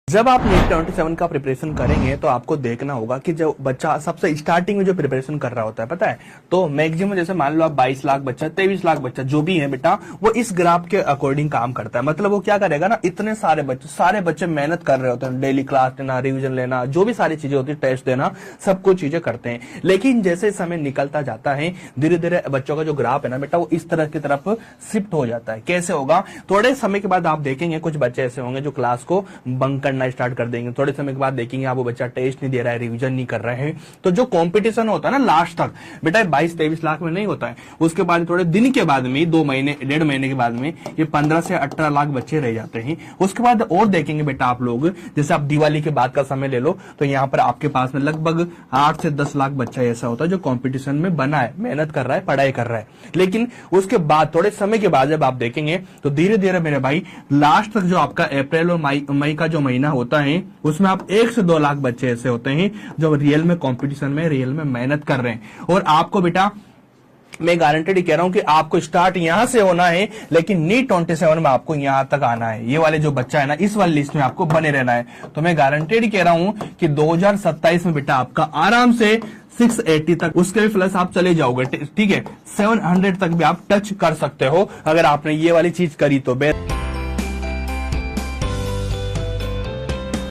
जब आप नीट 27 का प्रिपरेशन करेंगे तो आपको देखना होगा कि जो बच्चा सबसे स्टार्टिंग में जो प्रिपरेशन कर रहा होता है पता है, तो मैक्सिमम जैसे मान लो आप 22 लाख बच्चा 23 लाख बच्चा जो भी है बेटा, वो इस ग्राफ के अकॉर्डिंग काम करता है। मतलब वो क्या करेगा ना, इतने सारे बच्चे मेहनत कर रहे होते हैं, डेली क्लास लेना, रिविजन लेना, जो भी सारी चीजें होती है, टेस्ट देना, सब कुछ चीजें करते हैं। लेकिन जैसे समय निकलता जाता है धीरे धीरे बच्चों का जो ग्राफ है ना बेटा, वो इस तरह की तरफ शिफ्ट हो जाता है। कैसे होगा, थोड़े समय के बाद आप देखेंगे कुछ बच्चे ऐसे होंगे जो क्लास को बंक करना स्टार्ट कर देंगे। थोड़े समय के बाद देखेंगे आप वो बच्चा टेस्ट नहीं दे रहा है, रिवीजन नहीं कर रहे हैं। तो जो कंपटीशन होता है ना लास्ट तक बेटा 22-23 लाख में नहीं होता है, उसके बाद थोड़े दिन के बाद में 2 महीने 1.5 महीने के बाद में ये 15 से 18 लाख बच्चे रह जाते हैं। उसके बाद और देखेंगे बेटा आप लोग, जैसे आप दिवाली के बाद का समय ले लो तो यहाँ पर आपके पास में लगभग 8 से 10 लाख बच्चा ऐसा होता है जो कंपटीशन में बना है, मेहनत कर रहा है, पढ़ाई कर रहा है। लेकिन उसके बाद थोड़े समय के बाद जब आप देखेंगे तो धीरे धीरे मेरे भाई लास्ट तक जो आपका अप्रैल और मई का जो महीना होता है उसमें आप 1 से 2 लाख बच्चे ऐसे होते हैं जो रियल में कंपटीशन में रियल में मेहनत कर रहे हैं। और आपको बेटा मैं गारंटेड कह रहा हूं कि आपको स्टार्ट यहां से होना है, लेकिन नीट 27 में आपको यहां तक आना है। ये वाले जो बच्चा है ना, इस वाली लिस्ट में आपको बने रहना है। तो मैं गारंटेड कह रहा हूं कि 2027 में बेटा आपका आराम से 680 तक, उसके भी प्लस आप चले जाओगे। ठीक है, 700 तक भी आप टच कर सकते हो अगर आपने ये वाली चीज करी तो।